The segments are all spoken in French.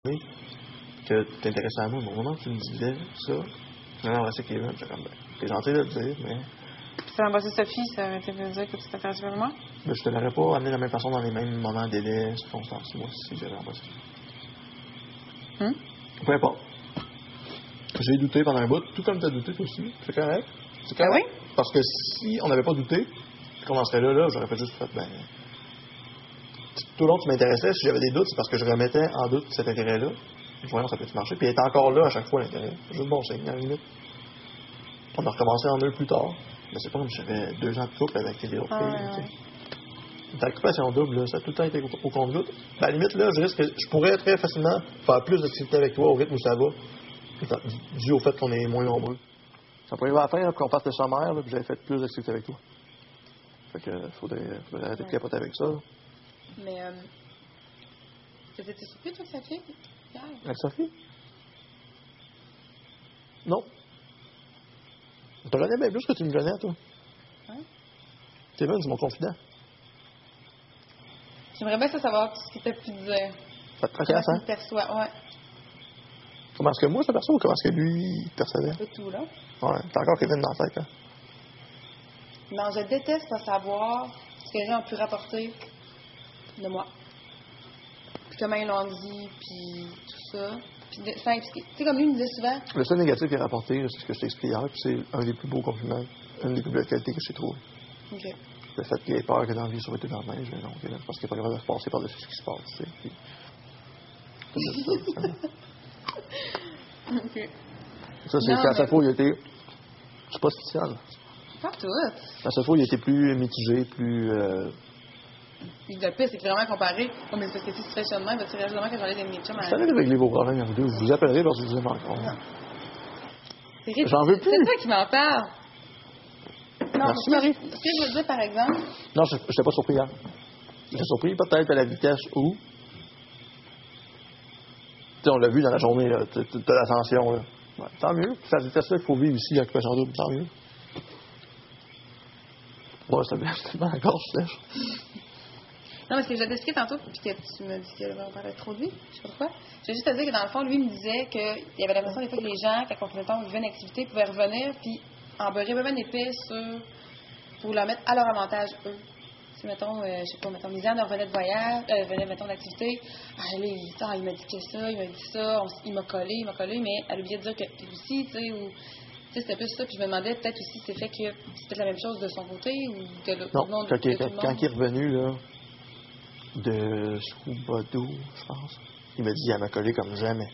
que t'intéressais à moi, mais au moment où tu me disais ça, j'ai embrassé Kevin, j'étais comme, t'es gentil de le dire, mais. Puis t'as embrassé Sophie, ça aurait été de dire que tu t'intéressais vraiment? Ben, je te l'aurais pas amené de la même façon dans les mêmes moments, délais, circonstances, moi, si j'avais embrassé. Peu importe. J'ai douté pendant un bout, tout comme t'as douté toi aussi. C'est correct. C'est correct. Ah oui? Parce que si on n'avait pas douté, qu'on en serait là, j'aurais pas juste fait, tout le long tu m'intéressais, si j'avais des doutes, c'est parce que je remettais en doute cet intérêt-là. Voyons, ça peut-tu marcher. Puis il était encore là à chaque fois, l'intérêt. C'est juste bon signe, à la limite. On a recommencé en eux plus tard. Mais c'est pas comme si j'avais 2 ans de couple avec les autres filles. Ta occupation double, là, ça a tout le temps été au compte-goutte. À la limite, là, je risque que je pourrais très facilement faire plus d'activités avec toi au rythme où ça va, dû au fait qu'on est moins nombreux. Ça pourrait arriver à la fin, là, puis qu'on parte le sommaire, là, puis j'avais fait plus d'activités avec toi. Fait que faudrait arrêter de capoter avec ça. Là. Mais, t'étais surpris, toi, que ça fait hier? Avec Sophie? Non. Je te connais bien plus que tu me connais, toi. Ouais. Kevin, c'est mon confident. J'aimerais bien savoir ce qu'il t'a pu dire. Ça te tracasse, hein? Comment tu perçois, ouais. Comment est-ce que moi je te perçois ou comment est-ce que lui il percevait? Un peu tout, là. Ouais, t'as encore Kevin dans la tête, hein? Non, je déteste pas savoir ce que les gens ont pu rapporter de moi. Puis comment ils l'ont dit, puis tout ça. Puis sans expliquer. Tu sais, comme lui me disait souvent. Le seul négatif qu'il a rapporté, c'est ce que je t'ai expliqué hier, puis c'est un des plus beaux compliments, une des plus belles qualités que j'ai trouvées. OK. Le fait qu'il ait peur que dans la vie, ça va être dans la neige, mais non, Kevin, parce qu'il n'est pas capable de se passer par-dessus ce qui se passe, tu sais. Puis... OK. Ça, c'est Non, quand sa fois, il a été. C'est pas spécial. Pas tout. Quand sa fois, il a été plus mitigé, plus. Puis le pire, c'est que vraiment comparé. Oh, mais c'est parce que si tu fais ça de même, vas-tu réagir de même quand j'enlève des mes chums à Vous allez régler vos problèmes, vous deux. Je vous appellerai lorsque je vous aime encore. Non. C'est ridicule. J'en veux plus. C'est toi qui m'en parle. Non, Merci, mais Marie. ce que je veux dire, par exemple. Non, je n'étais pas surpris hier. J'étais surpris peut-être à la vitesse où. Tu sais, on l'a vu dans la journée, là. T'as l'ascension, là. Ouais, tant mieux. C'est à cette vitesse-là qu'il faut vivre ici, l'occupation double. Tant mieux. Ouais, c'était bien encore, je sèche. Non, mais ce que j'ai expliqué tantôt, puis que tu me dis qu'on parlait trop de lui, je sais pas pourquoi. J'ai juste à dire que dans le fond, lui me disait qu'il y avait l'impression des fois que les gens, quand on faisait vivaient une activité, pouvaient revenir puis en beurrer bien épais pour leur mettre à leur avantage, eux. Tu sais, mettons, je sais pas, mettons, Lisanne revenait de voyage, revenait, mettons, d'activité. Ah, là, il m'a dit que ça, il m'a dit ça, il m'a collé, mais elle a oublié de dire que lui aussi, tu sais, ou. Tu sais, c'était plus ça, puis je me demandais peut-être aussi c'est fait que c'est peut-être la même chose de son côté ou de l'autre. Non, quand il est revenu, là, de Soubadou, je pense, il m'a dit qu'il m'a collé comme jamais.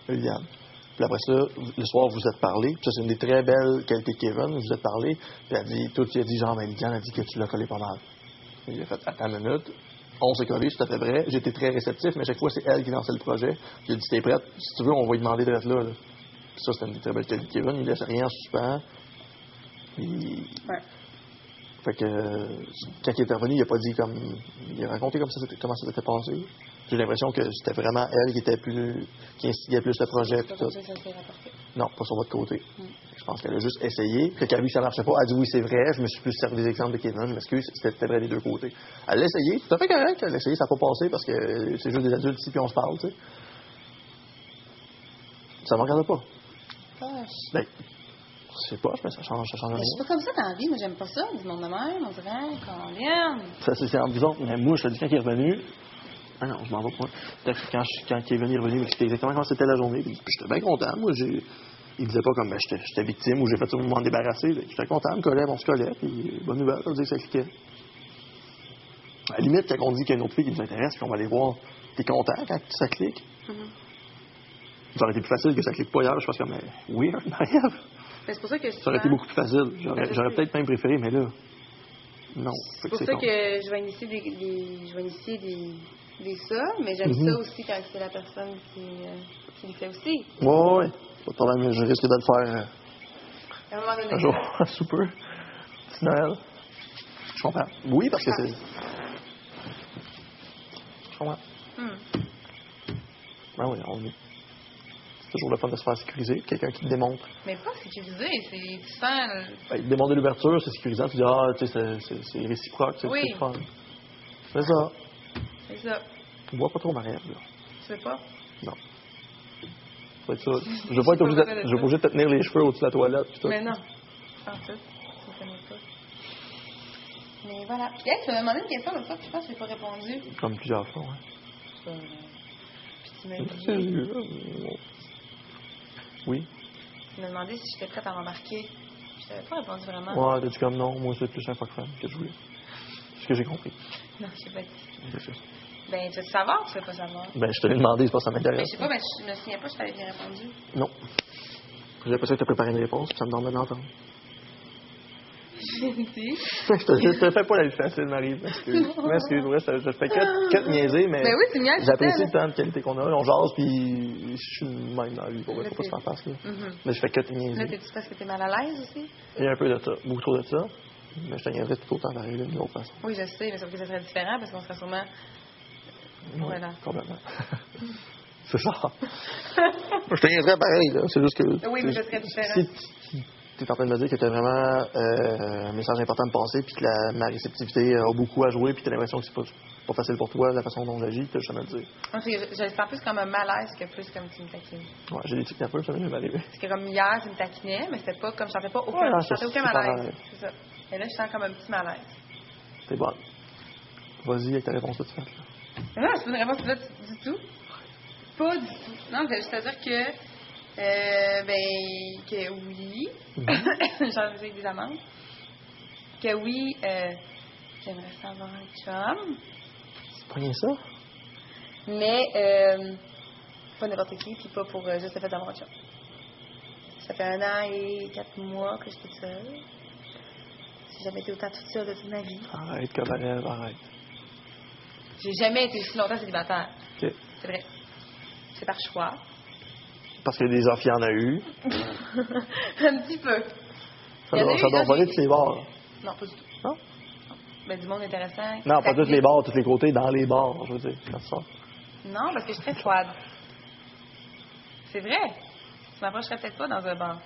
Liliane. Puis après ça, le soir, vous êtes parlé. Puis ça, c'est une des très belles qualités de Kevin. Vous êtes parlé. Puis elle a dit, tout, il a dit, genre, mais Liliane a dit que tu l'as collé pas mal. Il a fait, attends une minute. On s'est collé, c'est tout à fait vrai. J'étais très réceptif, mais à chaque fois, c'est elle qui lançait le projet. J'ai dit, t'es prête? Si tu veux, on va lui demander d'être là. Puis ça, c'était une des très belles qualités de Kevin. Il laisse rien en suspens. Puis... Ouais. Fait que, quand il est revenu, il a pas dit comme. Il a raconté comment ça s'était passé. J'ai l'impression que c'était vraiment elle qui instigait plus le projet. C'est pas ça que ça s'est rapporté. Non, pas sur votre côté. Je pense qu'elle a juste essayé. Puis quand elle a vu que ça marchait pas, elle a dit oui, c'est vrai. Je me suis plus servi des exemples de Kevin. Je m'excuse, c'était vrai des deux côtés. Elle l'a essayé. Tout à fait correct. Elle l'a essayé, ça n'a pas passé parce que c'est juste des adultes ici puis on se parle, tu sais. Ça ne me regarde pas. Ben, c'est pas, mais ça change Mais rien. je suis pas comme ça dans la vie, moi j'aime pas ça, du monde de même, on dirait, qu'on vienne. Ça, c'est en disant, mais moi, je te dis quand il est revenu. Ah non, je m'en vais pas. Quand Kevin est revenu, il expliquait exactement comment c'était la journée. Puis j'étais bien content. Moi, il disait pas comme j'étais victime ou j'ai fait tout m'en débarrasser. J'étais content, on me collait, on se collait. Puis bonne nouvelle, ça veut dire que ça cliquait. À la limite, quand on dit qu'il y a une autre fille qui nous intéresse, puis on va aller voir, t'es content quand ça clique? Ça aurait été plus facile que ça clique pas hier. Je pense comme, oui, Marie-Ève. C'est pour ça que Ça aurait été beaucoup plus facile. J'aurais peut-être même préféré, mais là, non. C'est pour ça que je vais initier des ça, mais j'aime ça aussi quand c'est la personne qui le fait aussi. Oui, pas de problème, je risque de le faire À un moment donné. un jour, super. Petit Noël. Je comprends. Oui, parce que c'est. Je comprends. Ben oui, c'est toujours le fun de se faire sécuriser. Quelqu'un qui te démontre. Mais pas sécurisé, c'est tu sens. Ben, il te demande de l'ouverture, c'est sécurisant. Tu dis, tu sais, c'est réciproque, c'est le fun. C'est ça. C'est ça. Tu bois pas trop, Marie-Ève, là. Tu veux pas? Non. Ça va être ça. Je veux pas être obligé de te tenir les cheveux au-dessus de la toilette. Pis tout. Mais non. En tout. Tu me connais pas. Mais voilà. Puis, hey, tu m'as demandé une question l'autre fois, puis je pense que je n'ai pas répondu. Comme plusieurs fois, ouais. Puis tu m'as dit... Oui. Tu m'as demandé si j'étais prête à m'embarquer. Je t'avais pas répondu vraiment. Ouais, t'as dit comme non, moi c'est plus un fuck fan que je voulais. C'est ce que j'ai compris. Non, je sais pas dit. C'est ça. Ben, tu veux savoir ou tu veux pas savoir? Ben, je te l'ai demandé, c'est pas ça Ben, m'intéresse. je sais pas, mais je me souviens pas si je t'avais bien répondu. Non. J'ai l'impression que t'as préparé une réponse, puis ça me donne d'entendre. Je l'ai dit. Je te fais pas la vie facile, Marie. M'excuse, ouais, je fais que te niaiser, mais Ben oui, tu me niaises, j'apprécie c'est le temps de qualité qu'on a. On jase, puis je suis le même dans la vie. Faut pas se faire face, là. Mais je fais que te Là, niaiser. t'es-tu parce que t'es mal à l'aise aussi? Il y a un peu de ça, beaucoup trop de ça. Mais je te niaiserais tout autant pareil, d'une autre façon. Oui, je sais, mais sauf que ça serait différent parce qu'on serait sûrement... Voilà. Complètement. C'est ça. Je te niaiserais pareil, là. C'est juste que... Oui, mais je serais différent. Si tu es en train de me dire que tu as vraiment un message important à me passer, puis que ma réceptivité a beaucoup à jouer, puis tu as l'impression que c'est pas facile pour toi, la façon dont j'agis, tu as jamais le dire. Je le sens plus comme un malaise que plus comme tu me taquines. Ouais, j'ai des trucs un peu, ça m'est jamais arrivé. Parce que comme hier, tu me taquinais, mais c'était pas comme je sentais pas aucun, Ouais, je sentais aucun c'est malaise. pas C'est ça. Et là, je sens comme un petit malaise. T'es bonne. Vas-y avec ta réponse toute faite. Non, c'est pas une réponse là du tout. Pas du tout. Non, je vais juste te dire que oui. J'ai envie avec des amandes. Que oui, j'aimerais savoir un chum. C'est pas rien ça? Mais pas n'importe qui, puis pas pour juste le fait d'avoir un chum. Ça fait 1 an et 4 mois que je suis toute seule. J'ai jamais été autant toute seule de toute ma vie. Arrête, Cabaret, arrête. J'ai jamais été si longtemps célibataire. OK. C'est vrai. C'est par choix. Parce que des offres, il y en a eu. Un petit peu. Ça doit voler tous les bars. Non, pas du tout. Non? Ben, du monde intéressant. Non, pas tous les bars, tous les côtés, dans les bars, je veux dire, quand ça. Non, parce que je suis très froide. C'est vrai. Tu m'approcherais peut-être pas dans un bar.